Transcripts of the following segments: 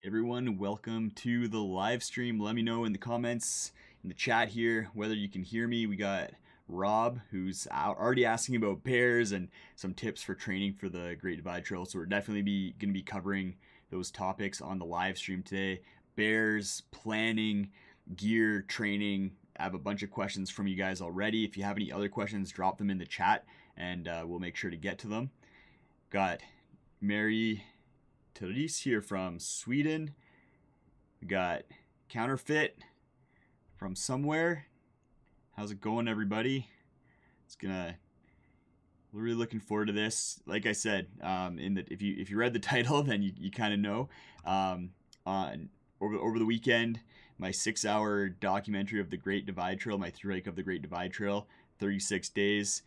Everyone, welcome to the live stream. Let me know in the comments, in the chat here, whether you can hear me. We got Rob, who's already asking about bears and some tips for training for the Great Divide Trail. So we're definitely going to be covering those topics on the live stream today. Bears, planning, gear, training. I have a bunch of questions from you guys already. If you have any other questions, drop them in the chat and we'll make sure to get to them. Got Mary Therese here from Sweden. We got Counterfeit from somewhere. How's it going, everybody? We're really looking forward to this. Like I said, if you read the title, then you kind of know. On over the weekend, my 6-hour documentary of the Great Divide Trail, my thru-hike of the Great Divide Trail, 36 days.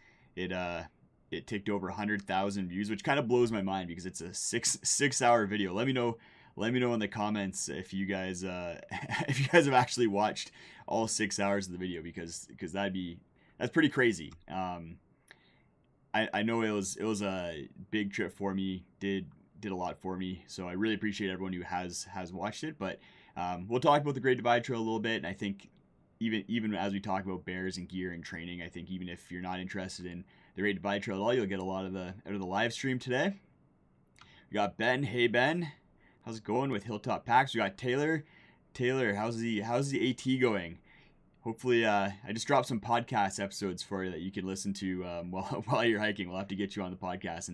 It ticked over 100,000 views, which kind of blows my mind because it's a six-hour video. Let me know in the comments if you guys have actually watched all 6 hours of the video, because that's pretty crazy. I know it was a big trip for me, did a lot for me, so I really appreciate everyone who has watched it. But we'll talk about the Great Divide Trail a little bit, and I think even as we talk about bears and gear and training, I think even if you're not interested in the Great Divide Trail at all, you'll get a lot out of the live stream today. We got Ben. Hey Ben, how's it going with Hilltop Packs? We got Taylor. How's the AT going? Hopefully, I just dropped some podcast episodes for you that you can listen to while you're hiking. We'll have to get you on the podcast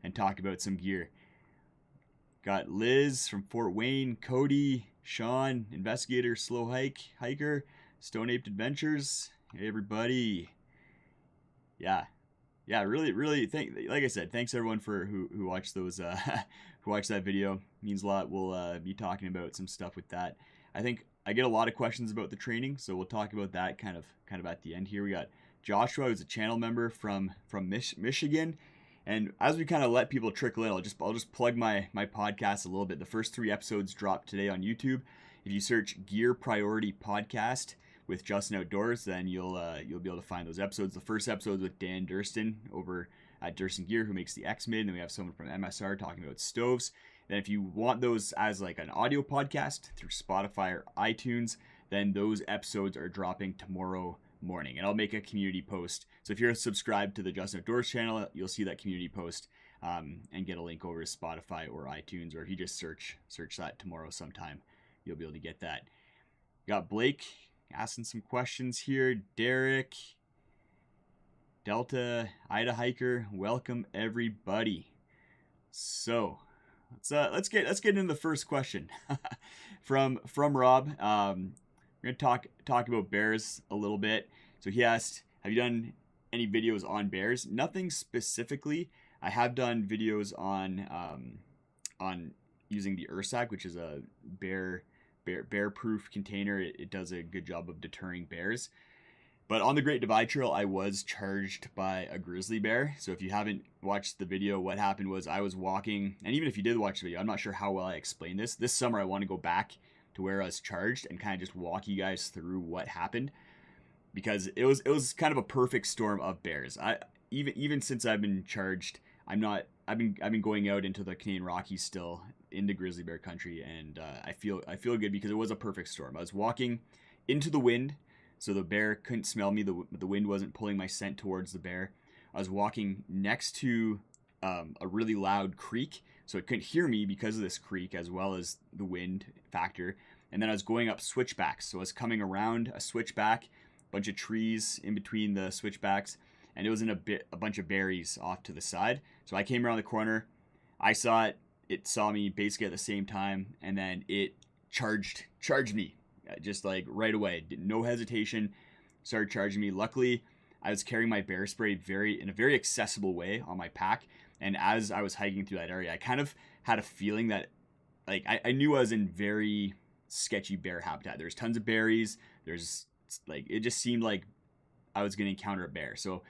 and talk about some gear. Got Liz from Fort Wayne, Cody, Sean, investigator, slow hiker, Stone Aped Adventures. Hey everybody. Yeah, really, like I said, thanks everyone for who watched those, who watched that video. It means a lot. We'll be talking about some stuff with that. I think I get a lot of questions about the training, so we'll talk about that kind of at the end here. We got Joshua, who's a channel member from Michigan, and as we kind of let people trickle in, I'll just plug my podcast a little bit. The first 3 episodes dropped today on YouTube. If you search Gear Priority Podcast with Justin Outdoors, then you'll be able to find those episodes. The first episode with Dan Durston over at Durston Gear, who makes the X-Mid, and then we have someone from MSR talking about stoves. Then if you want those as like an audio podcast through Spotify or iTunes, then those episodes are dropping tomorrow morning, and I'll make a community post. So if you're subscribed to the Justin Outdoors channel, you'll see that community post and get a link over to Spotify or iTunes, or if you just search that tomorrow sometime, you'll be able to get that. Got Blake asking some questions here. Derek, Delta, Ida Hiker, welcome everybody. So let's get into the first question from Rob. We're gonna talk about bears a little bit. So he asked, have you done any videos on bears? Nothing specifically. I have done videos on using the Ursack, which is a bear-proof container. It does a good job of deterring bears. But on the Great Divide Trail, I was charged by a grizzly bear. So if you haven't watched the video, what happened was I was walking, and even if you did watch the video, I'm not sure how well I explained this. This summer, I want to go back to where I was charged and kind of just walk you guys through what happened, because it was kind of a perfect storm of bears. Even since I've been charged, I've been going out into the Canadian Rockies still, into grizzly bear country, and I feel good because it was a perfect storm. I was walking into the wind, so the bear couldn't smell me. The wind wasn't pulling my scent towards the bear. I was walking next to a really loud creek, so it couldn't hear me because of this creek, as well as the wind factor. And then I was going up switchbacks, so I was coming around a switchback, a bunch of trees in between the switchbacks, and it was in a bunch of berries off to the side. So I came around the corner, I saw it saw me basically at the same time, and then it charged me just like right away. No hesitation, started charging me. Luckily, I was carrying my bear spray in a very accessible way on my pack, and as I was hiking through that area, I kind of had a feeling that, like, I knew I was in very sketchy bear habitat. There's tons of berries. It just seemed like I was going to encounter a bear. So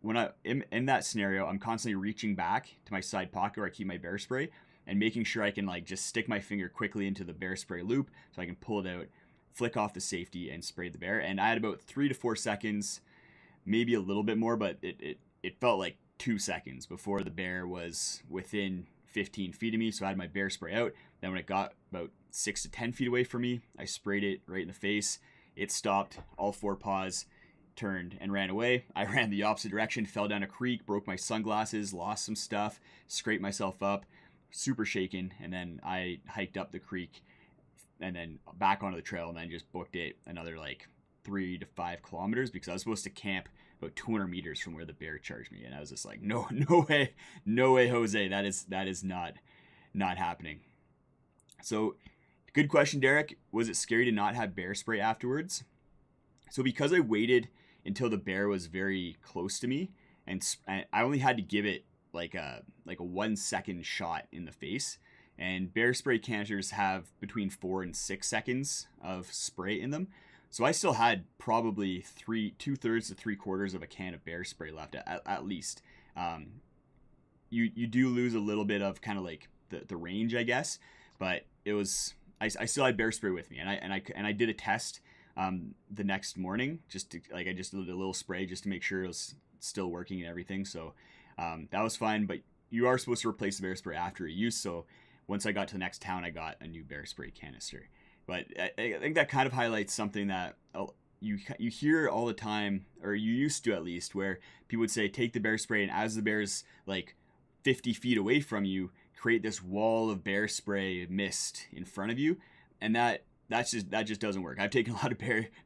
when in that scenario, I'm constantly reaching back to my side pocket where I keep my bear spray and making sure I can like just stick my finger quickly into the bear spray loop so I can pull it out, flick off the safety, and spray the bear. And I had about 3 to 4 seconds, maybe a little bit more, but it felt like 2 seconds before the bear was within 15 feet of me, so I had my bear spray out. Then when it got about 6 to 10 feet away from me, I sprayed it right in the face. It stopped, all 4 paws, turned and ran away. I ran the opposite direction, fell down a creek, broke my sunglasses, lost some stuff, scraped myself up, super shaken, and then I hiked up the creek and then back onto the trail, and then just booked it another like 3 to 5 kilometers because I was supposed to camp about 200 meters from where the bear charged me, and I was just like, no way, Jose, that is not happening. So, good question, Derek. Was it scary to not have bear spray afterwards? So because I waited until the bear was very close to me, and I only had to give it like a 1 second shot in the face, and bear spray canisters have between 4 and 6 seconds of spray in them. So I still had probably 2/3 to 3/4 of a can of bear spray left at least. You do lose a little bit of kind of like the range, I guess, but it was I still had bear spray with me, and I did a test the next morning, I just did a little spray just to make sure it was still working and everything. So that was fine, but you are supposed to replace the bear spray after a use. So once I got to the next town, I got a new bear spray canister. But I think that kind of highlights something that you hear all the time, or you used to at least, where people would say, take the bear spray, and as the bear's like 50 feet away from you, create this wall of bear spray mist in front of you. And that just doesn't work. I've taken a lot of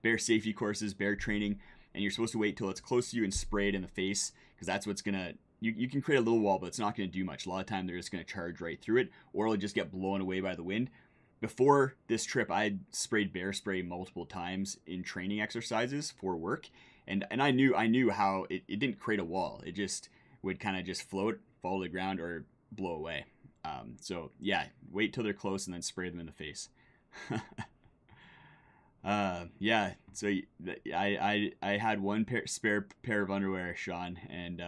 bear safety courses, bear training, and you're supposed to wait till it's close to you and spray it in the face, because that's what's gonna, you can create a little wall, but it's not gonna do much. A lot of time they're just gonna charge right through it, or it'll just get blown away by the wind. Before this trip, I sprayed bear spray multiple times in training exercises for work, and I knew how it didn't create a wall. It just would kind of just float, fall to the ground, or blow away. So yeah, wait till they're close and then spray them in the face. Yeah, so I had one spare pair of underwear, Sean, and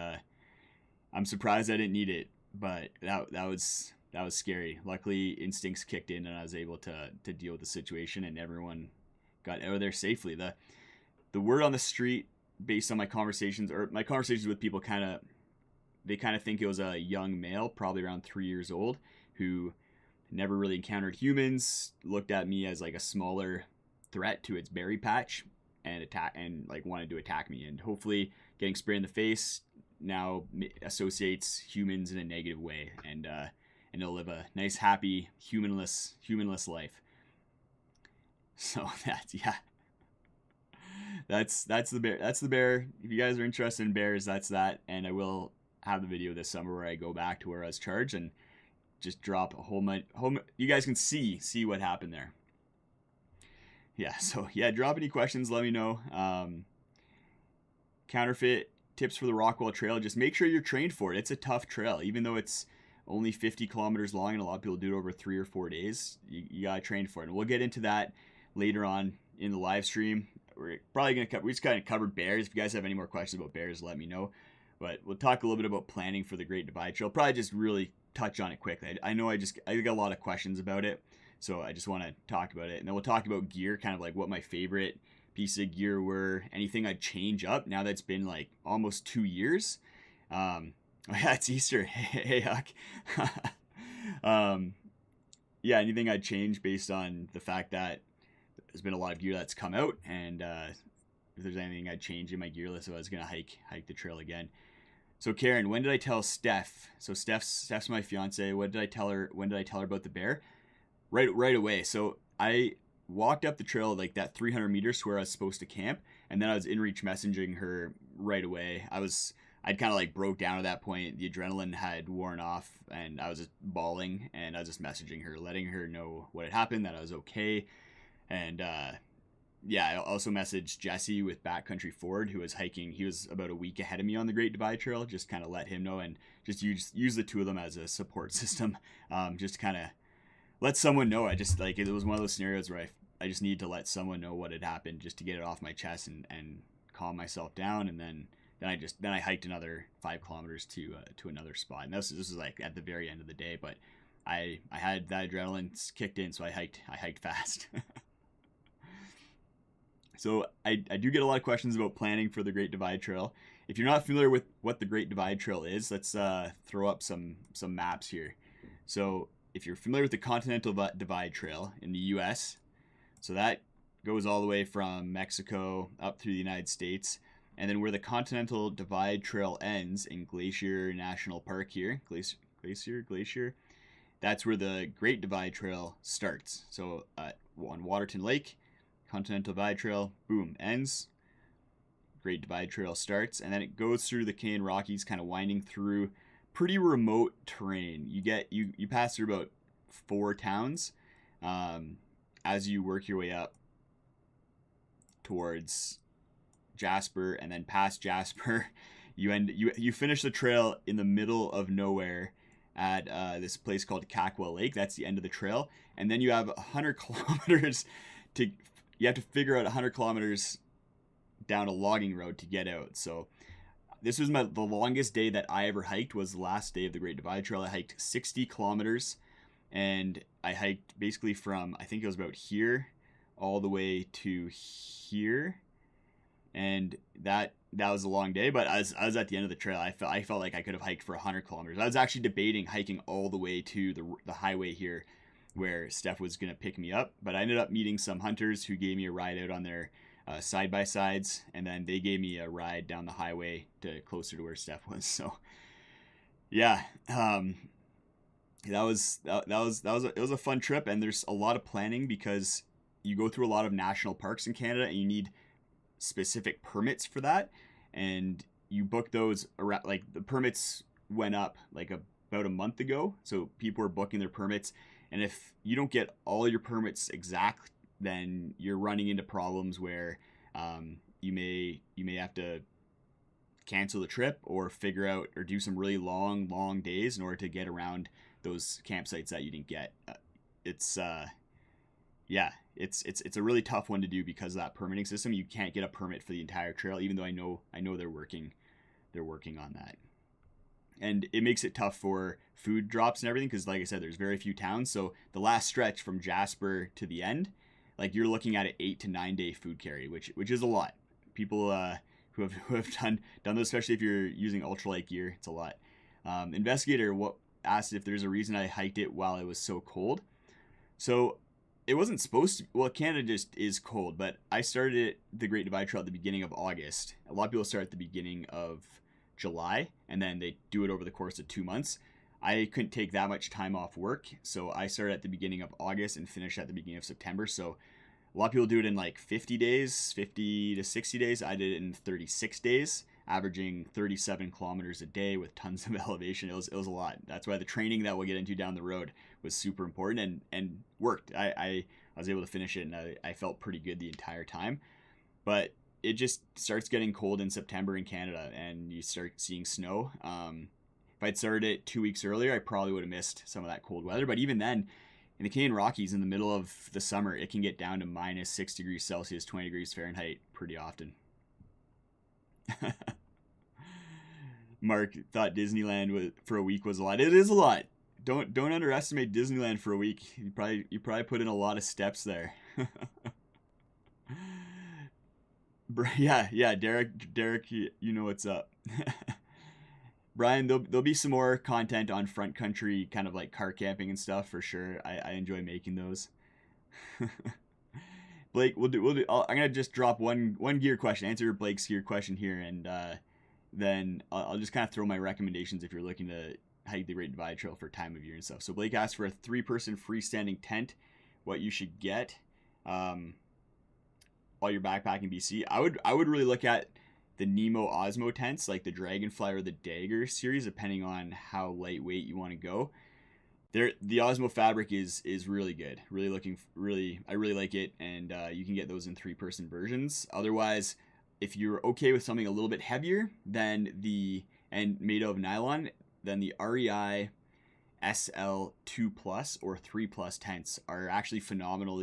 I'm surprised I didn't need it, but that was scary. Luckily, instincts kicked in, and I was able to deal with the situation, and everyone got out of there safely. The word on the street, based on my conversations with people, they kind of think it was a young male, probably around 3 years old, who never really encountered humans, looked at me as like a smaller threat to its berry patch, and like wanted to attack me. And hopefully, getting sprayed in the face now associates humans in a negative way, and they'll live a nice, happy, humanless life. So that's the bear. That's the bear. If you guys are interested in bears, that's that. And I will have the video this summer where I go back to where I was charged and just drop a whole. You guys can see what happened there. Yeah. So yeah, drop any questions. Let me know. Counterfeit tips for the Rockwall Trail. Just make sure you're trained for it. It's a tough trail, even though it's only 50 kilometers long, and a lot of people do it over 3 or 4 days. You gotta train for it, and we'll get into that later on in the live stream. We're probably gonna we just kind of covered bears. If you guys have any more questions about bears, let me know. But we'll talk a little bit about planning for the Great Divide Trail. Probably just really touch on it quickly. I know I got a lot of questions about it, so I just want to talk about it, and then we'll talk about gear, kind of like what my favorite piece of gear were, anything I'd change up now that it's been like almost 2 years. Oh yeah, it's Easter. Hey, Huck. Yeah, anything I'd change based on the fact that there's been a lot of gear that's come out, and if there's anything I'd change in my gear list if I was gonna hike the trail again. So Karen, when did I tell Steph? So Steph's my fiance. When did I tell her about the bear? Right away. So I walked up the trail like that 300 meters to where I was supposed to camp, and then I was in reach messaging her right away. I'd kind of like broke down at that point. The adrenaline had worn off, and I was just bawling, and I was just messaging her, letting her know what had happened, that I was okay. And yeah, I also messaged Jesse with Backcountry Ford, who was hiking. He was about a week ahead of me on the Great Divide Trail, just kind of let him know, and just use the two of them as a support system. Just kind of let someone know. I just like, it was one of those scenarios where I just needed to let someone know what had happened, just to get it off my chest and calm myself down. And then I hiked another 5 kilometers to another spot. And this was like at the very end of the day, but I had that adrenaline kicked in, so I hiked fast. So I do get a lot of questions about planning for the Great Divide Trail. If you're not familiar with what the Great Divide Trail is, let's throw up some maps here. So if you're familiar with the Continental Divide Trail in the US, so that goes all the way from Mexico up through the United States. And then where the Continental Divide Trail ends in Glacier National Park here, Glacier, that's where the Great Divide Trail starts. So on Waterton Lake, Continental Divide Trail, boom, ends. Great Divide Trail starts, and then it goes through the Canadian Rockies, kind of winding through pretty remote terrain. You pass through about 4 towns as you work your way up towards Jasper, and then past Jasper, you finish the trail in the middle of nowhere at this place called Kakwa Lake. That's the end of the trail, and then you have 100 kilometers to. You have to figure out 100 kilometers down a logging road to get out. So this was the longest day that I ever hiked. Was the last day of the Great Divide Trail. I hiked 60 kilometers, and I hiked basically from, I think it was about here all the way to here, and that was a long day. But as I was at the end of the trail, I felt like I could have hiked for 100 kilometers. I was actually debating hiking all the way to the highway here where Steph was going to pick me up, but I ended up meeting some hunters who gave me a ride out on their side-by-sides, and then they gave me a ride down the highway to closer to where Steph was. So yeah, it was a fun trip, and there's a lot of planning because you go through a lot of national parks in Canada, and you need specific permits for that, and you book those around, like the permits went up like about a month ago, so people are booking their permits, and if you don't get all your permits exact, then you're running into problems where you may have to cancel the trip or figure out or do some really long days in order to get around those campsites that you didn't get. It's a really tough one to do because of that permitting system. You can't get a permit for the entire trail, even though I know they're working on that. And it makes it tough for food drops and everything because, like I said, there's very few towns. So the last stretch from Jasper to the end, like you're looking at an 8 to 9 day food carry, which is a lot. People who have done those, especially if you're using ultralight gear, it's a lot. Investigator asked if there's a reason I hiked it while it was so cold. So it wasn't supposed to. Well, Canada just is cold, but I started the Great Divide Trail at the beginning of August. A lot of people start at the beginning of July, and then they do it over the course of 2 months. I couldn't take that much time off work, so I started at the beginning of August and finished at the beginning of September. So a lot of people do it in like 50 days, 50 to 60 days. I did it in 36 days, averaging 37 kilometers a day with tons of elevation. It was a lot. That's why the training that we'll get into down the road was super important and worked. I was able to finish it, and I felt pretty good the entire time. But it just starts getting cold in September in Canada, and you start seeing snow. If I'd started it 2 weeks earlier, I probably would have missed some of that cold weather. But even then, in the Canadian Rockies, in the middle of the summer, it can get down to minus 6 degrees Celsius, 20 degrees Fahrenheit pretty often. Mark thought Disneyland for a week was a lot. It is a lot. Don't underestimate Disneyland for a week. You probably put in a lot of steps there. Yeah, Derek, you know what's up. Brian, there'll be some more content on front country, kind of like car camping and stuff for sure. I enjoy making those. Blake, we'll do. I'm gonna just drop one gear question. Answer Blake's gear question here, and then I'll just kind of throw my recommendations if you're looking to hike the Great Divide Trail for time of year and stuff. So Blake asked for a 3-person freestanding tent. What you should get while you're backpacking BC. I would really look at the Nemo Osmo tents, like the Dragonfly or the Dagger series, depending on how lightweight you want to go. The Osmo fabric is really good. I really like it, and you can get those in 3-person versions. Otherwise, if you're okay with something a little bit heavier and made of nylon, then the REI SL2 Plus or 3 Plus tents are actually phenomenal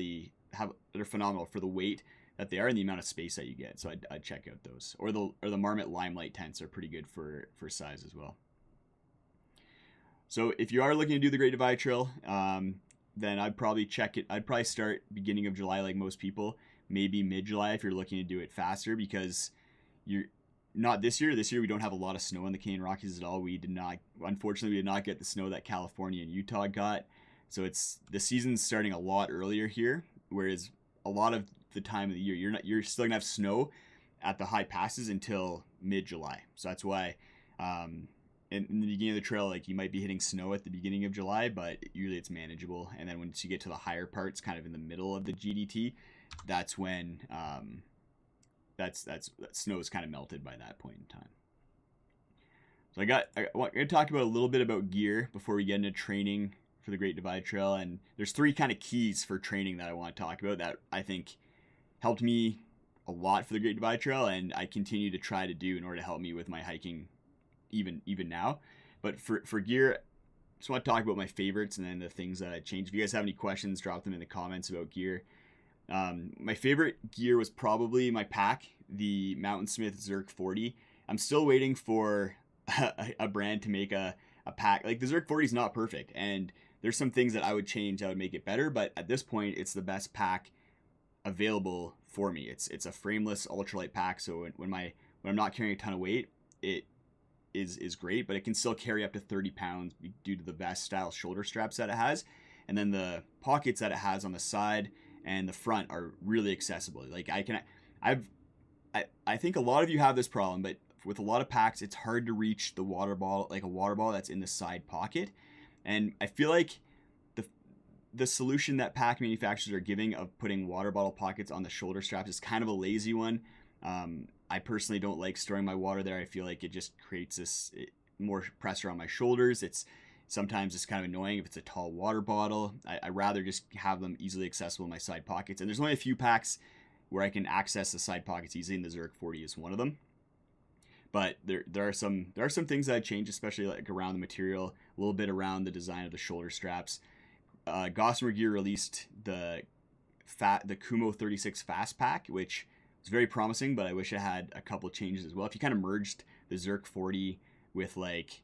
for the weight that they are and the amount of space that you get. So I'd check out those. Or the Marmot Limelight tents are pretty good for size as well. So if you are looking to do the Great Divide Trail, then I'd probably check it. I'd probably start beginning of July like most people, maybe mid-July if you're looking to do it faster, because not this year. This year we don't have a lot of snow in the Canadian Rockies at all. We did not, unfortunately, we did not get the snow that California and Utah got. So it's the season's starting a lot earlier here, whereas a lot of the time of the year you're still gonna have snow at the high passes until mid-July. So that's why in the beginning of the trail, like you might be hitting snow at the beginning of July, but usually it's manageable. And then once you get to the higher parts, kind of in the middle of the GDT, that's when that snow is kind of melted by that point in time. So I'm gonna talk about a little bit about gear before we get into training for the Great Divide Trail. And there's 3 kind of keys for training that I want to talk about that I think helped me a lot for the Great Divide Trail, and I continue to try to do in order to help me with my hiking even now. But for gear, I just want to talk about my favorites and then the things that I changed. If you guys have any questions, drop them in the comments about gear. My favorite gear was probably my pack, the Mountain Smith Zerk 40. I'm still waiting for a brand to make a pack. Like the Zerk 40 is not perfect, and there's some things that I would change that would make it better, but at this point it's the best pack available for me. It's a frameless ultralight pack, so when I'm not carrying a ton of weight, it is great, but it can still carry up to 30 pounds due to the vest style shoulder straps that it has. And then the pockets that it has on the side and the front are really accessible. Like I think a lot of you have this problem, but with a lot of packs, it's hard to reach the water bottle, like a water bottle that's in the side pocket. And I feel like the solution that pack manufacturers are giving of putting water bottle pockets on the shoulder straps is kind of a lazy one. I personally don't like storing my water there. I feel like it just creates this more pressure on my shoulders. It's sometimes it's kind of annoying if it's a tall water bottle. I rather just have them easily accessible in my side pockets. And there's only a few packs where I can access the side pockets easily, and the Zerk 40 is one of them. But there are some things that I changed, especially like around the material, a little bit around the design of the shoulder straps. Gossamer Gear released the Kumo 36 Fast Pack, which was very promising, but I wish I had a couple changes as well. If you kind of merged the Zerk 40 with like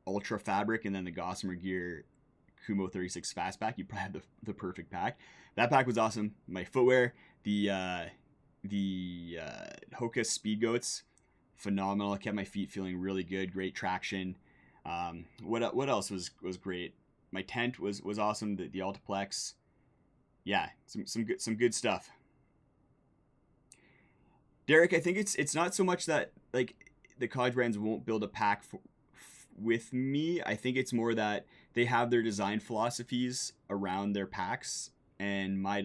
Ultra Fabric and then the Gossamer Gear Kumo 36 Fast Pack, you probably have the perfect pack. That pack was awesome. My footwear, the Hoka Speed Goats, phenomenal. It kept my feet feeling really good. Great traction. What else was great? My tent was awesome. The Altiplex, yeah, some good stuff. Derek, I think it's not so much that like the college brands won't build a pack with me. I think it's more that they have their design philosophies around their packs, and my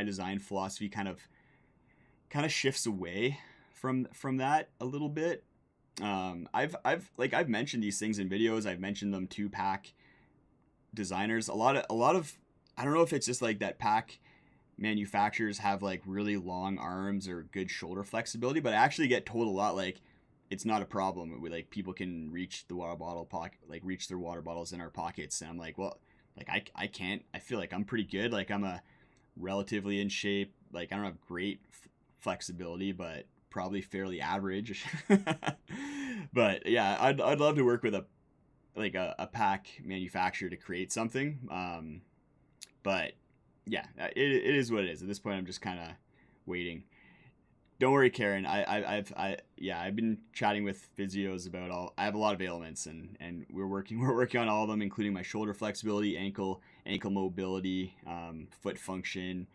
design philosophy kind of shifts away from that a little bit. I've mentioned these things in videos. I've mentioned them to pack designers. A lot of I don't know if it's just like that pack manufacturers have like really long arms or good shoulder flexibility, but I actually get told a lot like it's not a problem. Like people can reach the water bottle pocket, like reach their water bottles in our pockets, and I'm like, well, like I can't. I feel like I'm pretty good. Like I'm a relatively in shape. Like I don't have great flexibility, but probably fairly average. But yeah, I'd love to work with a pack manufacturer to create something. But yeah, it is what it is. At this point, I'm just kind of waiting. Don't worry, Karen. I've been chatting with physios about I have a lot of ailments, and we're working on all of them, including my shoulder flexibility, ankle mobility, foot function.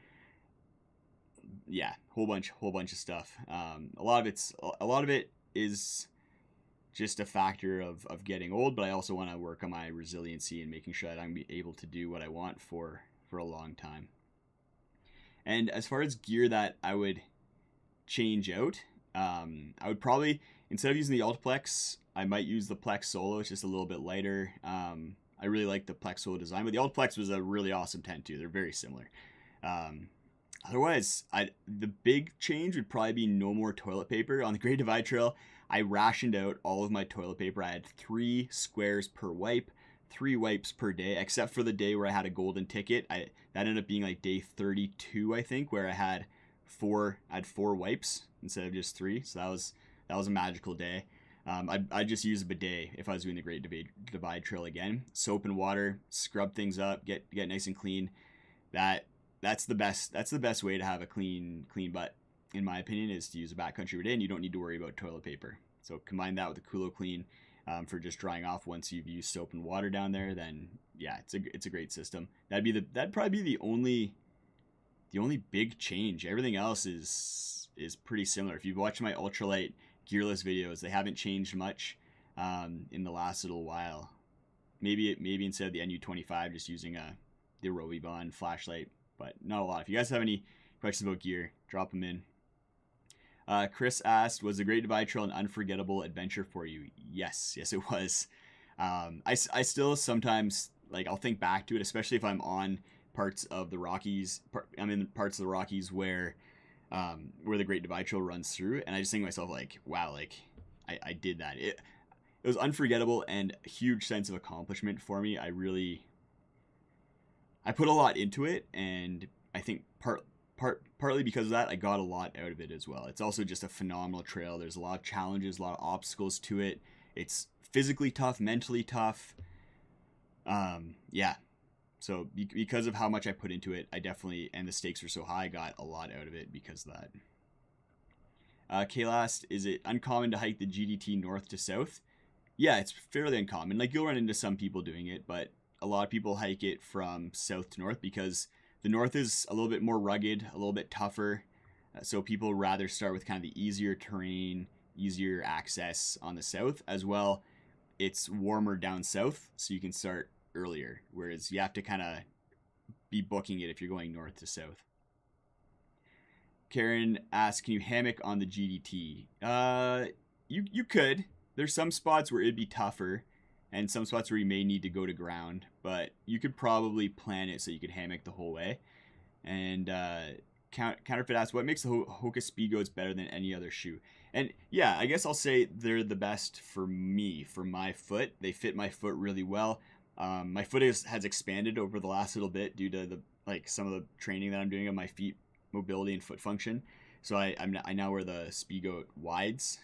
Yeah, whole bunch of stuff. A lot of it is just a factor of getting old, but I also want to work on my resiliency and making sure that I'm able to do what I want for a long time. And as far as gear that I would change out, I would probably, instead of using the Altiplex, I might use the Plex Solo. It's just a little bit lighter. I really like the Plex Solo design, but the Altiplex was a really awesome tent too. They're very similar. Otherwise, the big change would probably be no more toilet paper. On the Great Divide Trail, I rationed out all of my toilet paper. I had 3 squares per wipe, 3 wipes per day, except for the day where I had a golden ticket. That ended up being like day 32, I think, where I had 4 wipes instead of just 3. So that was a magical day. I'd just use a bidet if I was doing the Great Divide Trail again. Soap and water, scrub things up, get nice and clean. That's the best way to have a clean butt, in my opinion, is to use a backcountry bidet, and you don't need to worry about toilet paper. So combine that with the Kulo Clean for just drying off once you've used soap and water down there. Then yeah, it's a great system. That'd probably be the only big change. Everything else is pretty similar. If you've watched my ultralight gearless videos, they haven't changed much in the last little while. Maybe instead of the NU25, just using the Robibond flashlight, but not a lot. If you guys have any questions about gear, drop them in. Chris asked, was the Great Divide Trail an unforgettable adventure for you? Yes, it was. I still sometimes, like, I'll think back to it, especially if I'm on parts of the Rockies. I'm in parts of the Rockies where the Great Divide Trail runs through, and I just think to myself, like, wow, like I did that. It was unforgettable and a huge sense of accomplishment for me. I put a lot into it, and I think partly because of that, I got a lot out of it as well. It's also just a phenomenal trail. There's a lot of challenges, a lot of obstacles to it. It's physically tough, mentally tough. Yeah. So because of how much I put into it, I definitely, and the stakes were so high, I got a lot out of it because of that. Kaylast, is it uncommon to hike the GDT north to south? Yeah, it's fairly uncommon. Like, you'll run into some people doing it, but a lot of people hike it from south to north because the north is a little bit more rugged, a little bit tougher. So people rather start with kind of the easier terrain, easier access on the south. As well, it's warmer down south, so you can start earlier. Whereas you have to kind of be booking it if you're going north to south. Karen asks, can you hammock on the GDT? You could. There's some spots where it'd be tougher, and some spots where you may need to go to ground, but you could probably plan it so you could hammock the whole way. And Counterfeit asks, what makes the Hoka Speedgoats better than any other shoe? And yeah, I guess I'll say they're the best for me, for my foot. They fit my foot really well. My foot has expanded over the last little bit due to some of the training that I'm doing on my feet mobility and foot function. So I now wear the Speedgoat wides.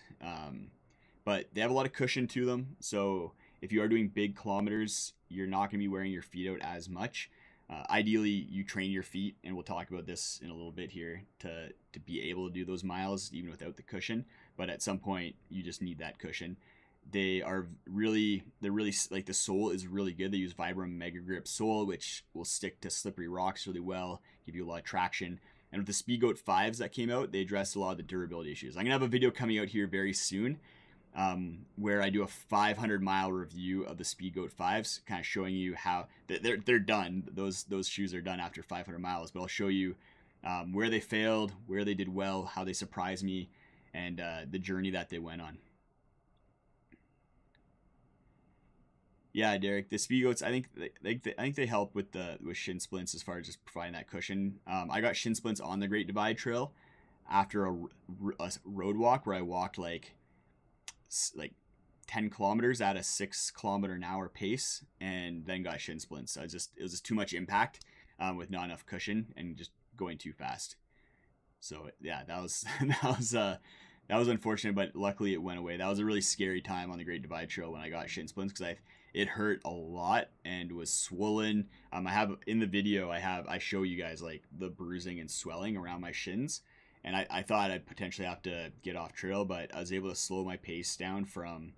But they have a lot of cushion to them, so if you are doing big kilometers, you're not going to be wearing your feet out as much. Ideally, you train your feet, and we'll talk about this in a little bit here, to be able to do those miles even without the cushion. But at some point, you just need that cushion. They're really, like, the sole is really good. They use Vibram Mega Grip sole, which will stick to slippery rocks really well, give you a lot of traction. And with the Speedgoat 5s that came out, they addressed a lot of the durability issues. I'm going to have a video coming out here very soon where I do a 500-mile review of the Speedgoat 5s, kind of showing you how they're done. Those shoes are done after 500 miles, but I'll show you where they failed, where they did well, how they surprised me, and the journey that they went on. Yeah, Derek, the Speedgoats, I think they help with shin splints as far as just providing that cushion. I got shin splints on the Great Divide Trail after a road walk where I walked like 10 kilometers at a 6 kilometer an hour pace, and then got shin splints. It was just too much impact with not enough cushion and just going too fast. So yeah, that was that was unfortunate, but luckily it went away. That was a really scary time on the Great Divide Trail when I got shin splints, because it hurt a lot and was swollen. I have in the video, I show you guys like the bruising and swelling around my shins. And I thought I'd potentially have to get off trail, but I was able to slow my pace down from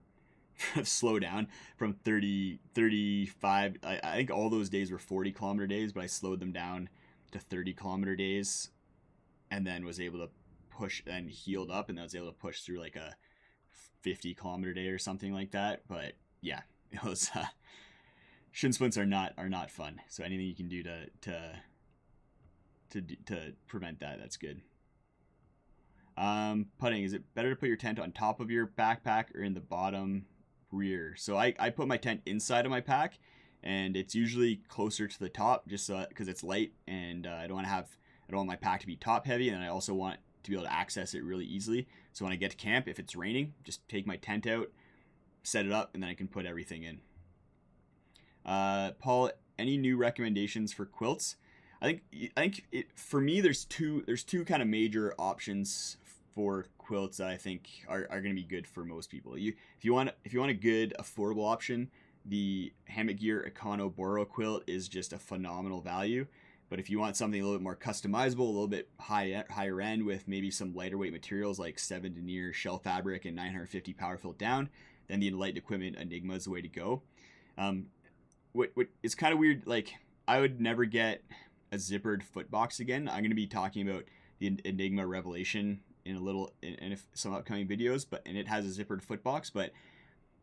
30, 35. I think all those days were 40 kilometer days, but I slowed them down to 30 kilometer days, and then was able to push and healed up, and then I was able to push through like a 50 kilometer day or something like that. But yeah, it was shin splints are not fun. So anything you can do to prevent that, that's good. Putting, is it better to put your tent on top of your backpack or in the bottom rear? So I put my tent inside of my pack, and it's usually closer to the top, just because it's light, and I don't want my pack to be top heavy, and I also want to be able to access it really easily. So when I get to camp, if it's raining, just take my tent out, set it up, and then I can put everything in. Paul, any new recommendations for quilts? I think for me, there's two kind of major options for quilts that I think are going to be good for most people. If you want a good affordable option, the Hammock Gear Econo Boro quilt is just a phenomenal value. But if you want something a little bit more customizable, a little bit higher end with maybe some lighter weight materials like 7 denier shell fabric and 950 power fill down, then the Enlightened Equipment Enigma is the way to go. What it's kind of weird, like I would never get a zippered foot box again. I'm going to be talking about the Enigma Revelation in some upcoming videos, and it has a zippered foot box, but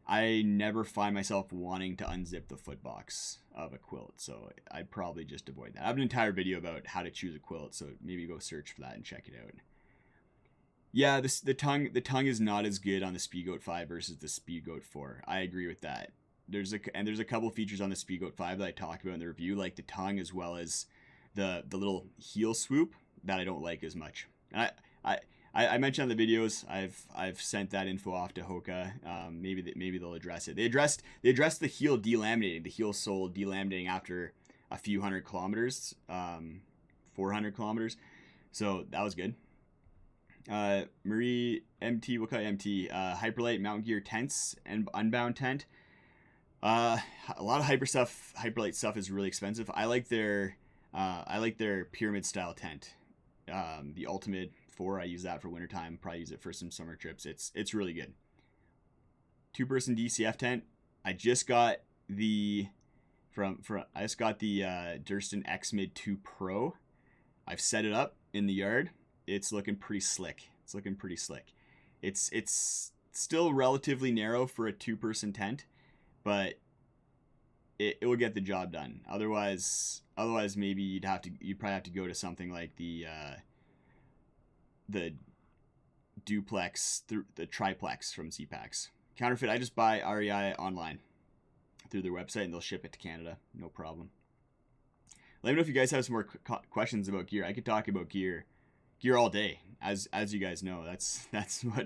I never find myself wanting to unzip the foot box of a quilt, so I'd probably just avoid that. I have an entire video about how to choose a quilt, so maybe go search for that and check it out. Yeah, the tongue is not as good on the Speedgoat 5 versus the Speedgoat 4. I agree with that. There's a couple features on the Speedgoat 5 that I talked about in the review, like the tongue as well as the little heel swoop that I don't like as much. And I mentioned on the videos, I've sent that info off to Hoka. Maybe they'll address it. They addressed the heel delaminating, the heel sole delaminating after a few hundred kilometers, 400 kilometers. So that was good. Marie MT, we'll call it MT. Hyperlight mountain gear tents and unbound tent. A lot of Hyperlight stuff is really expensive. I like their pyramid style tent. The Ultimate 4, I use that for wintertime. Probably use it for some summer trips. It's really good. 2-person DCF tent. I just got the Durston X Mid 2 Pro. I've set it up in the yard. It's looking pretty slick. It's still relatively narrow for a 2-person tent, but it will get the job done. Otherwise maybe you'd probably have to go to something like the duplex, the triplex from Z-Packs. Counterfeit, I just buy REI online through their website and they'll ship it to Canada, no problem. Let me know if you guys have some more questions about gear. I could talk about gear all day, as you guys know. That's what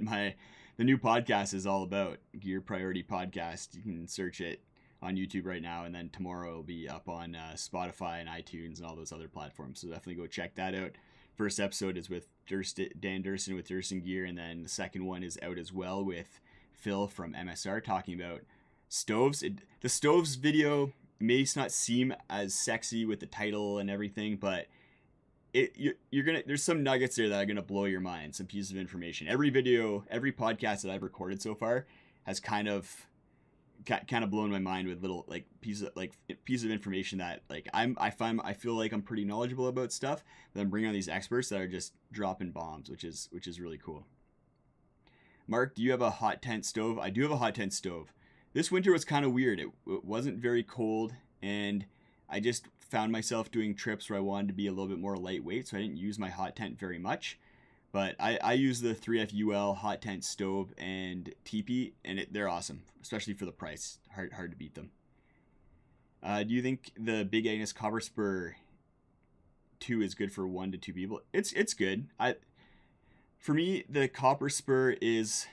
the new podcast is all about. Gear Priority Podcast. You can search it on YouTube right now, and then tomorrow it'll be up on Spotify and iTunes and all those other platforms. So definitely go check that out. First episode is with Dan Durston with Durston Gear, and then the second one is out as well with Phil from MSR talking about stoves. The stoves video may not seem as sexy with the title and everything, but there's some nuggets there that are gonna blow your mind. Some pieces of information. Every podcast that I've recorded so far has kind of blown my mind with little pieces of information that I feel like I'm pretty knowledgeable about stuff, but I'm bringing on these experts that are just dropping bombs, which is really cool. Mark, do you have a hot tent stove? I do have a hot tent stove. This winter was kind of weird. It wasn't very cold, and I just found myself doing trips where I wanted to be a little bit more lightweight, so I didn't use my hot tent very much. But I use the 3FUL hot tent stove and teepee, and they're awesome, especially for the price. Hard to beat them. Do you think the Big Agnes Copper Spur 2 is good for 1 to 2 people? It's good. For me, the Copper Spur is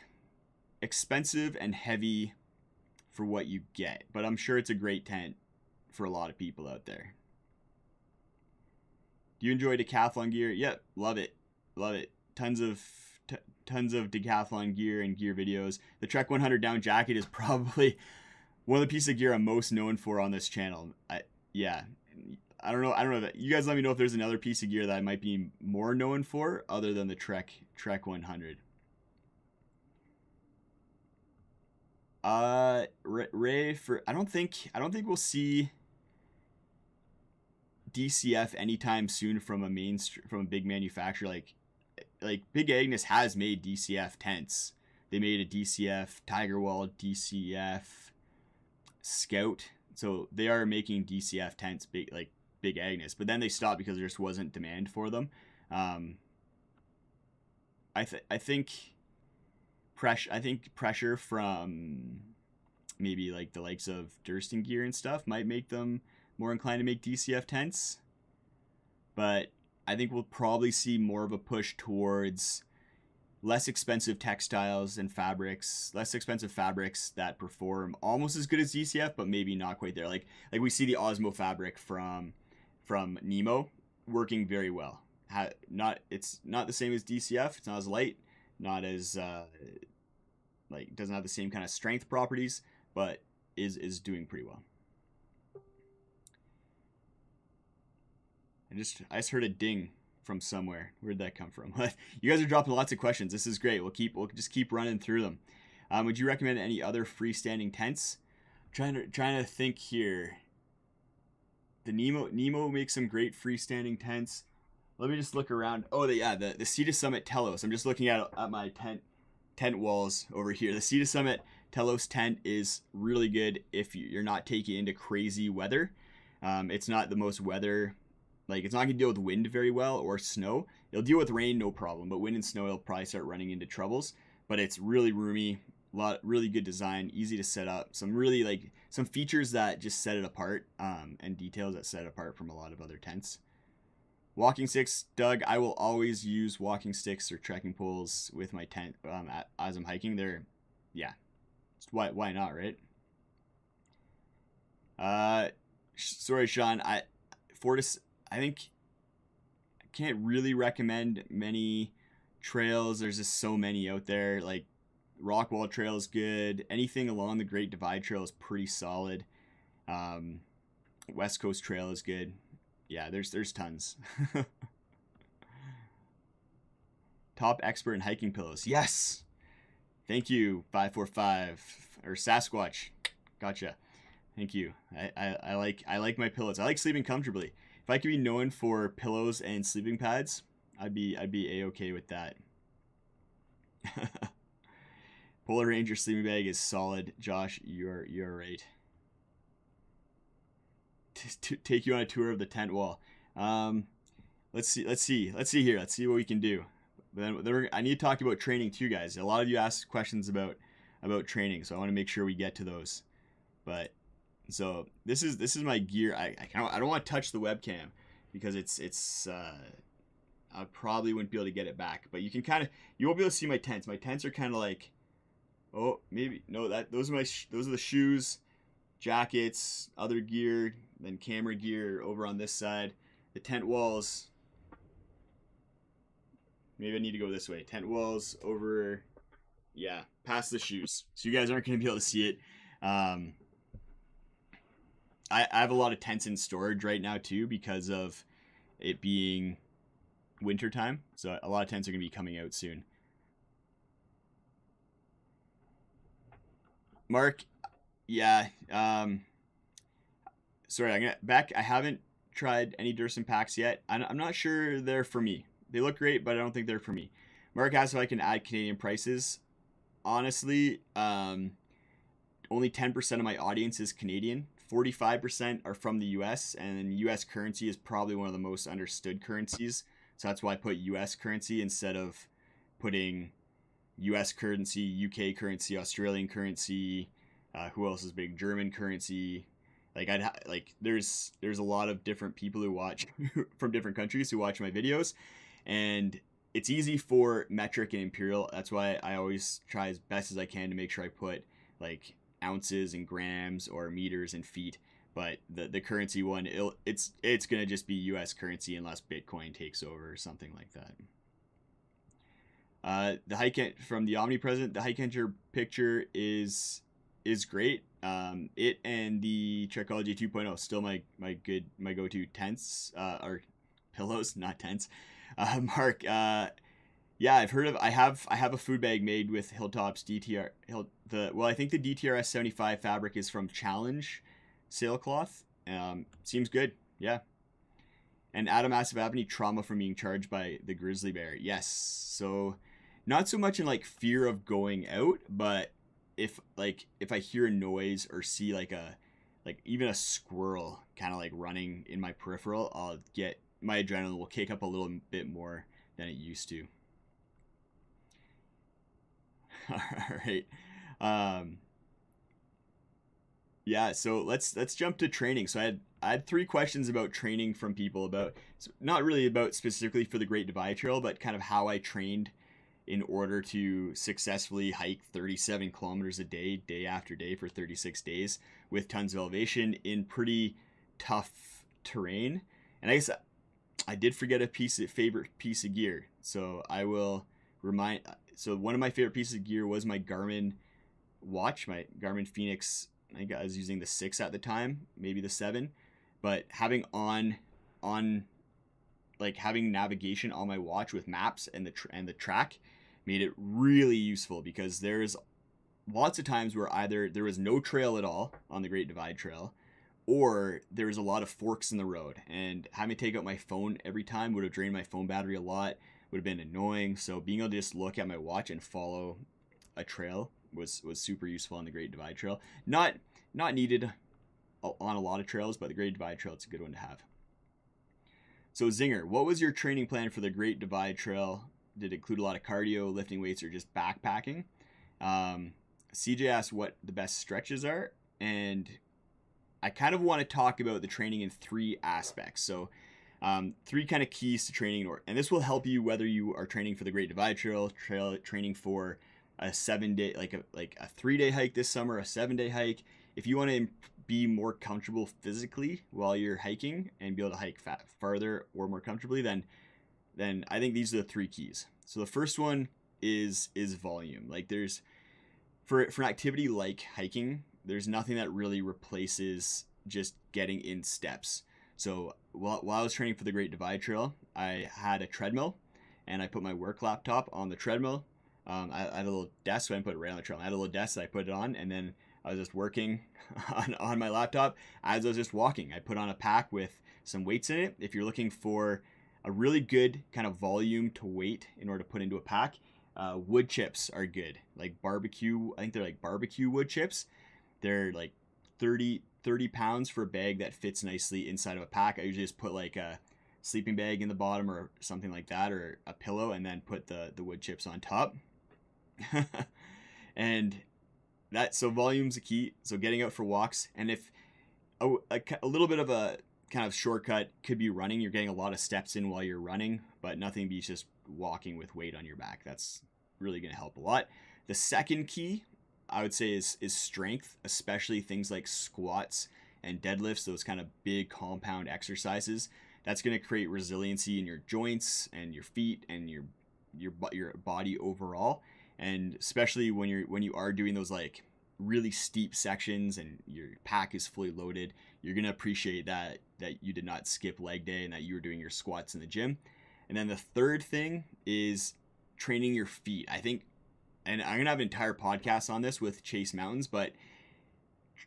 expensive and heavy for what you get, but I'm sure it's a great tent for a lot of people out there. Do you enjoy decathlon gear? Yep, love it. Tons of decathlon gear and gear videos. The Trek 100 down jacket is probably one of the pieces of gear I'm most known for on this channel. I don't know. You guys let me know if there's another piece of gear that I might be more known for other than the Trek 100. Ray, I don't think we'll see DCF anytime soon from a big manufacturer. Like Big Agnes has made DCF tents. They made a DCF Tigerwall, DCF Scout. So they are making DCF tents, Big Agnes, but then they stopped because there just wasn't demand for them. I think pressure from maybe like the likes of Durston Gear and stuff might make them more inclined to make DCF tents, but I think we'll probably see more of a push towards less expensive textiles and less expensive fabrics that perform almost as good as DCF, but maybe not quite there. Like we see the Osmo fabric from Nemo working very well. It's not the same as DCF. It's not as light, not as doesn't have the same kind of strength properties, but is doing pretty well. I just heard a ding from somewhere. Where'd that come from? You guys are dropping lots of questions. This is great. We'll just keep running through them. Would you recommend any other freestanding tents? Trying to think here. The Nemo makes some great freestanding tents. Let me just look around. Oh, the Sea to Summit Telos. I'm just looking at my tent walls over here. The Sea to Summit Telos tent is really good if you're not taking into crazy weather. It's not the most weather, like it's not gonna deal with wind very well or snow. It'll deal with rain no problem, but wind and snow it'll probably start running into troubles. But it's really roomy, really good design, easy to set up. Some features that just set it apart, and details that set it apart from a lot of other tents. Walking sticks, Doug. I will always use walking sticks or trekking poles with my tent as I'm hiking. Yeah, why not, right? Sorry, Sean. I think I can't really recommend many trails. There's just so many out there. Like Rockwall Trail is good. Anything along the Great Divide Trail is pretty solid. West Coast Trail is good. Yeah, there's tons. Top expert in hiking pillows. Yes. Thank you, 545 or Sasquatch. Gotcha. Thank you. I like my pillows. I like sleeping comfortably. If I could be known for pillows and sleeping pads, I'd be a-okay with that. Polar Ranger sleeping bag is solid. Josh, you're right. Take you on a tour of the tent wall. Let's see here. Let's see what we can do. But then I need to talk about training too, guys. A lot of you asked questions about training, so I want to make sure we get to those. But so this is my gear. I don't want to touch the webcam because it's I probably wouldn't be able to get it back. But you won't be able to see my tents. My tents are kind of like, oh maybe no, those are the shoes, jackets, other gear, then camera gear over on this side. The tent walls, maybe I need to go this way. Tent walls over, yeah, past the shoes. So you guys aren't going to be able to see it. I have a lot of tents in storage right now too because of it being wintertime. So a lot of tents are going to be coming out soon. Mark, yeah. Sorry, I haven't tried any Durson packs yet. I'm not sure they're for me. They look great, but I don't think they're for me. Mark asked if I can add Canadian prices. Honestly, only 10% of my audience is Canadian. 45% are from the US, and US currency is probably one of the most understood currencies. So that's why I put US currency instead of putting US currency, UK currency, Australian currency. Who else is big? German currency. There's a lot of different people who watch from different countries who watch my videos, and it's easy for metric and imperial. That's why I always try as best as I can to make sure I put like ounces and grams or meters and feet. But the currency one, it's gonna just be U.S. currency unless Bitcoin takes over or something like that. The hike from the Omnipresent, the hike enter picture is great. It and the Trekology 2.0 still my go-to tents or pillows, not tents. Mark, yeah, I've heard of. I have a food bag made with Hilltop's DTR. I think the DTRS 75 fabric is from Challenge sailcloth. Seems good. Yeah. And Adam asked if I have any trauma from being charged by the grizzly bear. Yes. So, not so much in like fear of going out, but if I hear a noise or see like even a squirrel kind of like running in my peripheral, my adrenaline will kick up a little bit more than it used to. All right. Yeah, so let's jump to training. So I had 3 questions about training from people not really about specifically for the Great Divide Trail, but kind of how I trained in order to successfully hike 37 kilometers a day, day after day for 36 days with tons of elevation in pretty tough terrain. And I guess I did forget a favorite piece of gear. So I will remind, so one of my favorite pieces of gear was my Garmin watch, my Garmin Phoenix. I think I was using the 6 at the time, maybe the 7, but having on like having navigation on my watch with maps and the track made it really useful, because there's lots of times where either there was no trail at all on the Great Divide Trail, or there was a lot of forks in the road, and having to take out my phone every time would have drained my phone battery a lot, would have been annoying. So being able to just look at my watch and follow a trail was super useful on the Great Divide Trail. Not needed on a lot of trails, but the Great Divide Trail, it's a good one to have. So Zinger, what was your training plan for the Great Divide Trail? Did it include a lot of cardio, lifting weights, or just backpacking? CJ asked what the best stretches are, and I kind of want to talk about the training in 3 aspects. So 3 kind of keys to training, and this will help you whether you are training for the Great Divide Trail, training for a 7-day, like a 3-day hike this summer, a 7-day hike. If you want to be more comfortable physically while you're hiking and be able to hike farther or more comfortably, then I think these are the 3 keys. So the first one is volume. Like there's for an activity like hiking, there's nothing that really replaces just getting in steps. So while I was training for the Great Divide Trail, I had a treadmill, and I put my work laptop on the treadmill. I had a little desk, so I didn't put it right on the treadmill. I had a little desk that I put it on, and then I was just working on my laptop as I was just walking. I put on a pack with some weights in it. If you're looking for a really good kind of volume to weight in order to put into a pack, wood chips are good. Like barbecue, I think they're like barbecue wood chips. They're like 30 pounds for a bag that fits nicely inside of a pack. I usually just put like a sleeping bag in the bottom or something like that, or a pillow, and then put the wood chips on top. And so volume's a key. So getting out for walks, and if a little bit of a kind of shortcut could be running. You're getting a lot of steps in while you're running, but nothing beats just walking with weight on your back. That's really going to help a lot. The second key, I would say, is strength, especially things like squats and deadlifts, those kind of big compound exercises. That's going to create resiliency in your joints and your feet and your body overall. And especially when you are doing those like really steep sections and your pack is fully loaded, you're going to appreciate that you did not skip leg day and that you were doing your squats in the gym. And then the third thing is training your feet. I think, and I'm going to have an entire podcast on this with Chase Mountains, but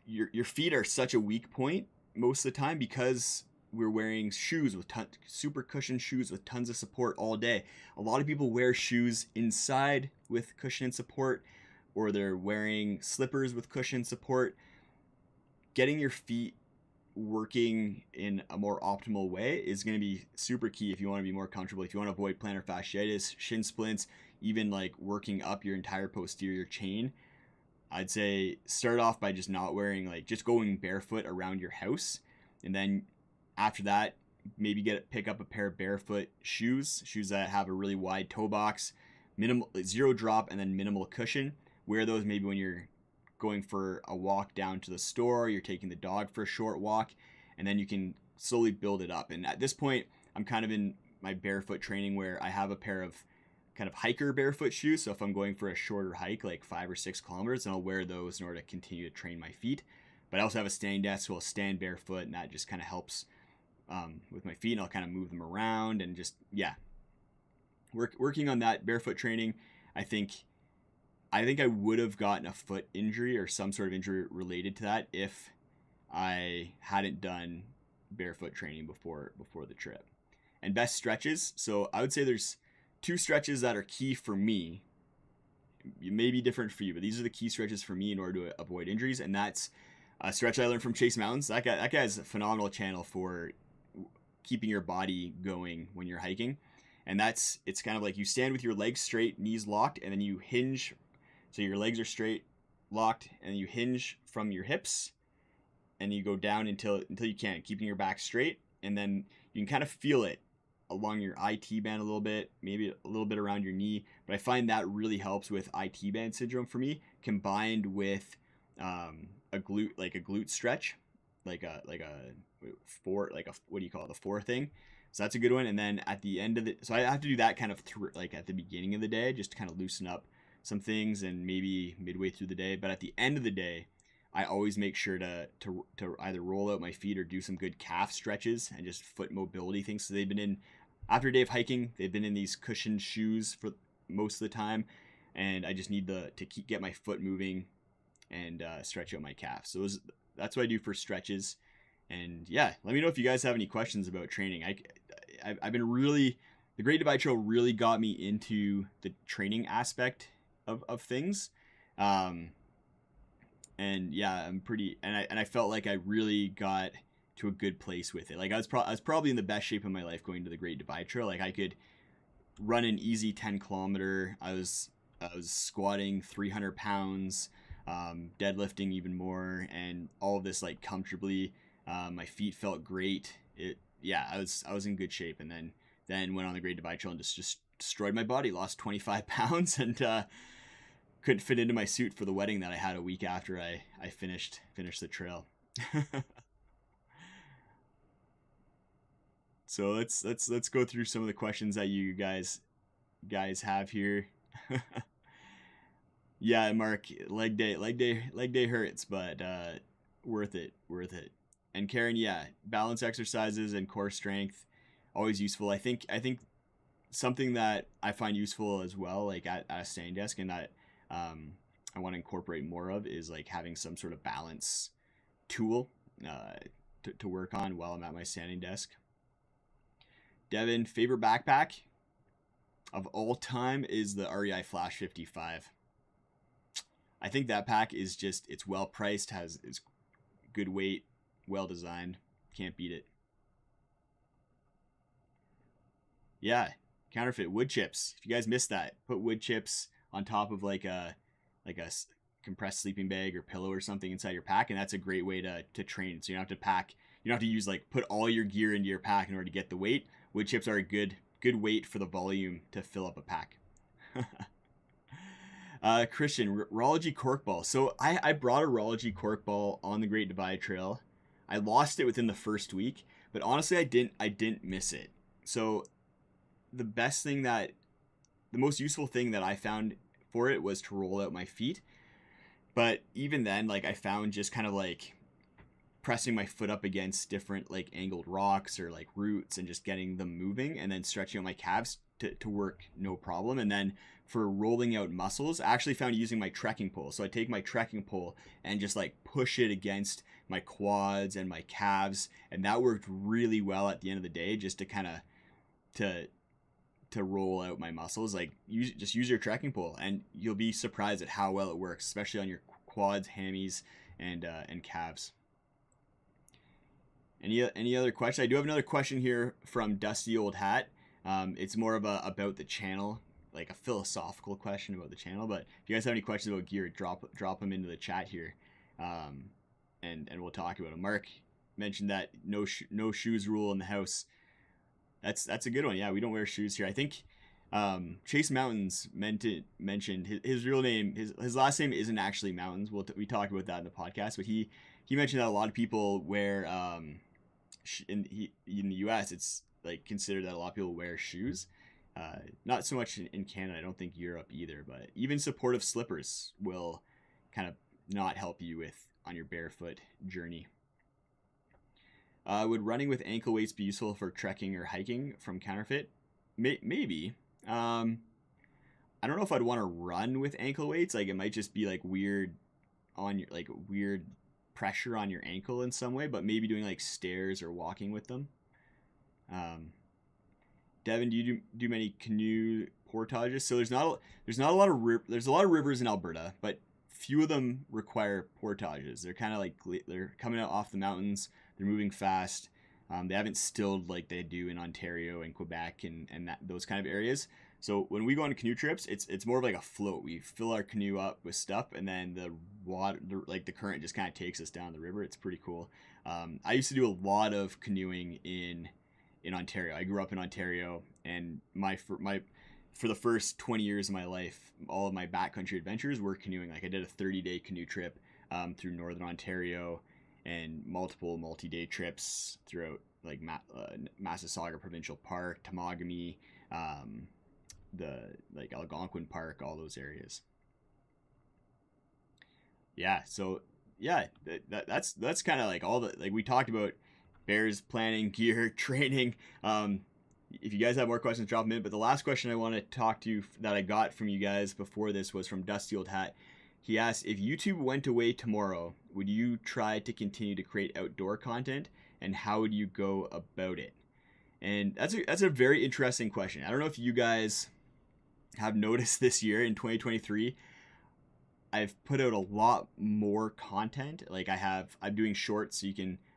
your feet are such a weak point most of the time, because we're wearing shoes with super cushioned shoes with tons of support all day. A lot of people wear shoes inside with cushion and support, or they're wearing slippers with cushion support. Getting your feet working in a more optimal way is going to be super key if you want to be more comfortable. If you want to avoid plantar fasciitis, shin splints, even like working up your entire posterior chain, I'd say start off by just not wearing, like just going barefoot around your house. And then after that, maybe pick up a pair of barefoot shoes that have a really wide toe box, minimal zero drop, and then minimal cushion. Wear those maybe when you're going for a walk down to the store, you're taking the dog for a short walk, and then you can slowly build it up. And at this point, I'm kind of in my barefoot training where I have a pair of kind of hiker barefoot shoes. So if I'm going for a shorter hike, like 5 or 6 kilometers, then I'll wear those in order to continue to train my feet. But I also have a standing desk, so I'll stand barefoot, and that just kind of helps with my feet, and I'll kind of move them around and just, yeah. Working on that barefoot training, I think I would have gotten a foot injury or some sort of injury related to that if I hadn't done barefoot training before the trip. And best stretches, so I would say there's 2 stretches that are key for me. It may be different for you, but these are the key stretches for me in order to avoid injuries. And that's a stretch I learned from Chase Mountains. That guy has a phenomenal channel for keeping your body going when you're hiking. And it's kind of like you stand with your legs straight, knees locked, and then you hinge. So your legs are straight, locked, and you hinge from your hips, and you go down until you can't, keeping your back straight. And then you can kind of feel it along your IT band a little bit, maybe a little bit around your knee. But I find that really helps with IT band syndrome for me, combined with a glute stretch, like a what do you call it, the 4 thing. So that's a good one. And then at the end of it, so I have to do that kind of like at the beginning of the day, just to kind of loosen up some things, and maybe midway through the day. But at the end of the day, I always make sure to either roll out my feet or do some good calf stretches and just foot mobility things. So they've been in after a day of hiking, they've been in these cushioned shoes for most of the time, and I just need to get my foot moving and stretch out my calf. So that's what I do for stretches. And yeah, let me know if you guys have any questions about training. I've been really, the Great Divide Trail really got me into the training aspect of things. And yeah, I felt like I really got to a good place with it. Like I was probably in the best shape of my life going to the Great Divide Trail. Like I could run an easy 10 kilometer. I was squatting 300 pounds, deadlifting even more, and all of this like comfortably. My feet felt great. I was in good shape, and then went on the Great Divide Trail and just destroyed my body. Lost 25 pounds and couldn't fit into my suit for the wedding that I had a week after I finished the trail. So let's go through some of the questions that you guys have here. Yeah, Mark, leg day hurts, but worth it. And Karen, yeah, balance exercises and core strength, always useful. I think something that I find useful as well, like at a standing desk, and that I want to incorporate more of, is like having some sort of balance tool to work on while I'm at my standing desk. Devin, favorite backpack of all time is the REI Flash 55. I think that pack is it's well priced, is good weight, well designed. Can't beat it. Yeah, counterfeit wood chips. If you guys missed that, put wood chips on top of like a compressed sleeping bag or pillow or something inside your pack, and that's a great way to train. So you don't have to pack. You don't have to use put all your gear into your pack in order to get the weight. Wood chips are a good weight for the volume to fill up a pack. Christian, Rology cork ball. So I brought a Rology cork ball on the Great Divide Trail. I lost it within the first week, but honestly, I didn't miss it. So the most useful thing that I found for it was to roll out my feet. But even then, I found just kind of pressing my foot up against different angled rocks or roots and just getting them moving and then stretching out my calves to work no problem. And then for rolling out muscles, I actually found using my trekking pole. So I take my trekking pole and just push it against my quads and my calves, and that worked really well at the end of the day, just to kind of to roll out my muscles. Use your trekking pole and you'll be surprised at how well it works, especially on your quads, hammies, and calves. Any other question? I do have another question here from Dusty Old Hat. It's more of about the channel, like a philosophical question about the channel. But if you guys have any questions about gear, drop them into the chat here, and we'll talk about them. Mark mentioned that no shoes rule in the house. That's a good one. Yeah, we don't wear shoes here. I think Chase Mountains mentioned his real name. His last name isn't actually Mountains. We talked about that in the podcast, but he mentioned that a lot of people wear in the U.S. it's considered that a lot of people wear shoes. Not so much in Canada. I don't think Europe either. But even supportive slippers will kind of not help you on your barefoot journey. Would running with ankle weights be useful for trekking or hiking from counterfeit? Maybe. I don't know if I'd want to run with ankle weights. It might just be weird on your weird pressure on your ankle in some way, but maybe doing stairs or walking with them. Devin, do you do many canoe portages? So there's a lot of rivers in Alberta, but few of them require portages. They're kind of they're coming out off the mountains. They're moving fast. They haven't stilled like they do in Ontario and Quebec and those kind of areas. So when we go on canoe trips, it's more of a float. We fill our canoe up with stuff, and then the water, the current just kind of takes us down the river. It's pretty cool. I used to do a lot of canoeing in Ontario. I grew up in Ontario, and for the first 20 years of my life, all of my backcountry adventures were canoeing. I did a 30-day canoe trip through northern Ontario, and multiple multi-day trips throughout Massasauga Provincial Park, Temagami, the Algonquin Park, all those areas. Yeah, so yeah, that's kind of all the we talked about: bears, planning, gear, training. if you guys have more questions, drop them in. But the last question I want to talk to you that I got from you guys before this was from Dusty Old Hat. He asked, if YouTube went away tomorrow, would you try to continue to create outdoor content, and how would you go about it? And that's a very interesting question. I don't know if you guys have noticed this year in 2023, I've put out a lot more content. Like I'm doing shorts, so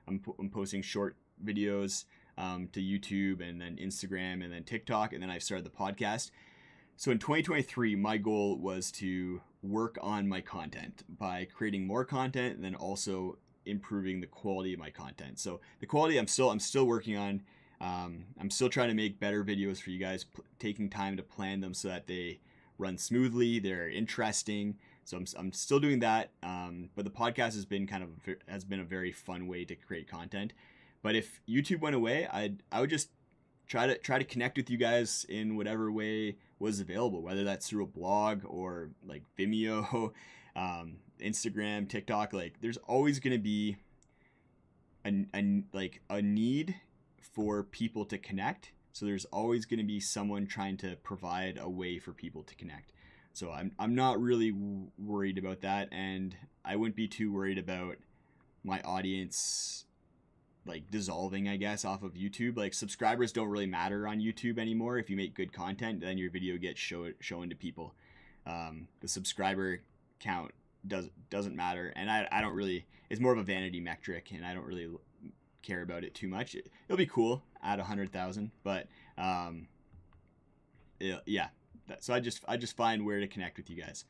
I'm posting short videos to YouTube and then Instagram and then TikTok, and then I've started the podcast. So in 2023, my goal was to work on my content by creating more content and then also improving the quality of my content. So the quality I'm still working on. I'm still trying to make better videos for you guys, taking time to plan them so that they run smoothly, they're interesting. So I'm still doing that. But the podcast has been a very fun way to create content. But if YouTube went away, I would just try to connect with you guys in whatever way was available, whether that's through a blog or like Vimeo, Instagram, TikTok. Like there's always going to be a need for people to connect. So there's always going to be someone trying to provide a way for people to connect. So I'm not really worried about that, and I wouldn't be too worried about my audience like dissolving, I guess, off of YouTube. Like subscribers don't really matter on YouTube anymore. If you make good content, then your video gets shown to people. The subscriber count doesn't matter, and I don't really. It's more of a vanity metric, and I don't really care about it too much. It'll be cool at 100,000, but yeah. So I just find where to connect with you guys.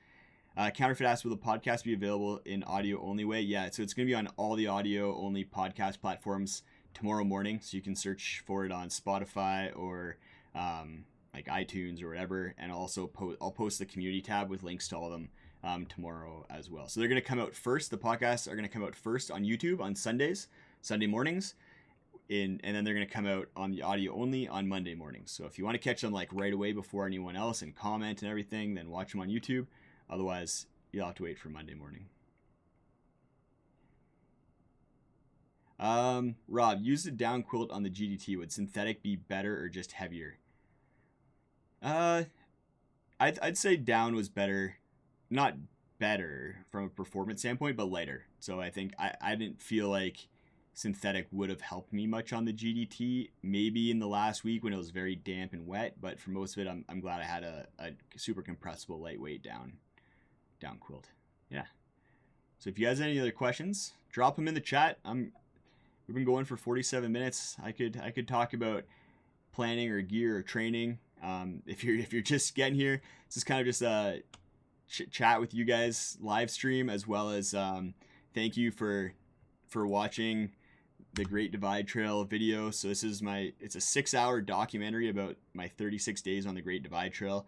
Counterfeit asked, will the podcast be available in audio only way? Yeah, so it's going to be on all the audio only podcast platforms tomorrow morning. So you can search for it on Spotify or like iTunes or whatever. And also I'll post the community tab with links to all of them tomorrow as well. So they're going to come out first. The podcasts are going to come out first on YouTube on Sunday mornings. And then they're going to come out on the audio only on Monday mornings. So if you want to catch them like right away before anyone else and comment and everything, then watch them on YouTube. Otherwise, you'll have to wait for Monday morning. Rob, use the down quilt on the GDT. Would synthetic be better or just heavier? I'd say down was better. Not better from a performance standpoint, but lighter. So I think I didn't feel like synthetic would have helped me much on the GDT. Maybe in the last week when it was very damp and wet, but for most of it, I'm glad I had a super compressible, lightweight down quilt. Yeah. So if you guys have any other questions, drop them in the chat. We've been going for 47 minutes. I could talk about planning or gear or training. If you're just getting here, this is kind of just a chat with you guys live stream, as well as thank you for watching the Great Divide Trail video. So this is it's a 6-hour documentary about my 36 days on the Great Divide Trail,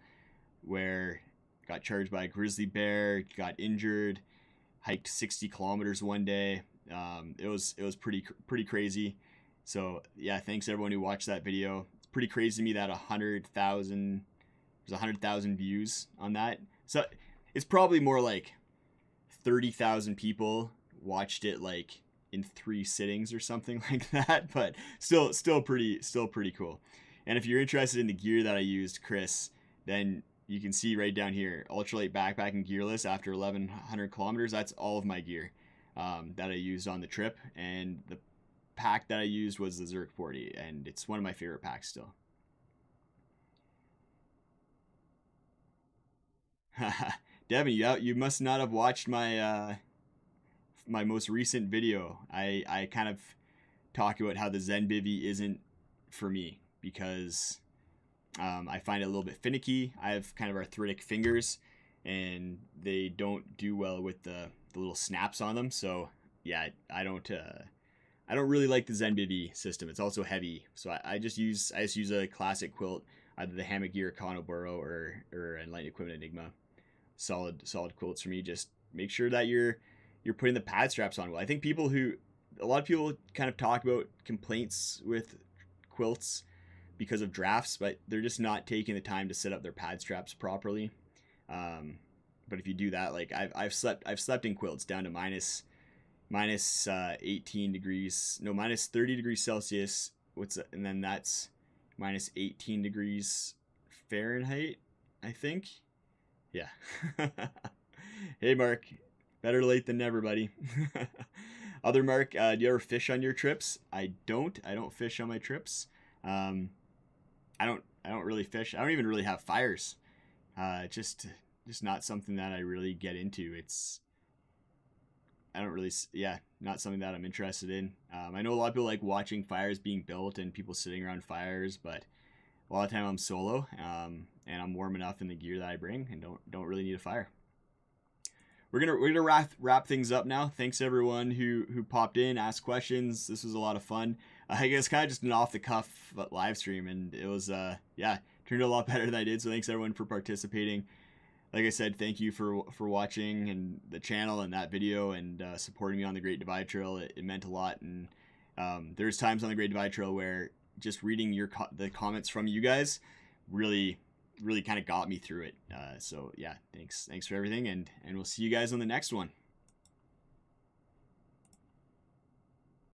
where I got charged by a grizzly bear, got injured, hiked 60 kilometers one day. It was pretty crazy. So yeah, thanks everyone who watched that video. It's pretty crazy to me that 100,000 views on that. So it's probably more like 30,000 people watched it like in 3 sittings or something like that, but still pretty cool. And if you're interested in the gear that I used, Chris, then you can see right down here, ultralight backpack and gearless after 1,100 kilometers. That's all of my gear that I used on the trip, and the pack that I used was the Zerk 40, and it's one of my favorite packs still. Devin, you must not have watched my my most recent video. I kind of talk about how the Zen Bivy isn't for me because I find it a little bit finicky. I have kind of arthritic fingers, and they don't do well with the little snaps on them. So yeah, I don't really like the Zen Bivy system. It's also heavy, so I just use a classic quilt, either the Hammock Gear Conoboro or Enlightened Equipment Enigma. Solid quilts for me. Just make sure that you're putting the pad straps on well. I think a lot of people kind of talk about complaints with quilts because of drafts, but they're just not taking the time to set up their pad straps properly. But if you do that, like I've slept in quilts down to minus 18 degrees, no, minus 30 degrees Celsius. And then that's minus 18 degrees Fahrenheit, I think. Yeah. Hey, Mark. Better late than never, buddy. Other Mark, do you ever fish on your trips? I don't. I don't fish on my trips. Um, I don't really fish. I don't even really have fires. Just not something that I really get into. It's I don't really, yeah, not something that I'm interested in. I know a lot of people like watching fires being built and people sitting around fires, but a lot of time I'm solo, and I'm warm enough in the gear that I bring, and don't really need a fire. We're gonna wrap things up now. Thanks everyone who popped in, asked questions. This was a lot of fun. I guess kind of just an off the cuff live stream, and it was yeah, turned out a lot better than I did. So thanks everyone for participating. Like I said, thank you for watching and the channel and that video, and supporting me on the Great Divide Trail. It meant a lot, and there's times on the Great Divide Trail where just reading the comments from you guys really kind of got me through it. So yeah, thanks for everything, and we'll see you guys on the next one.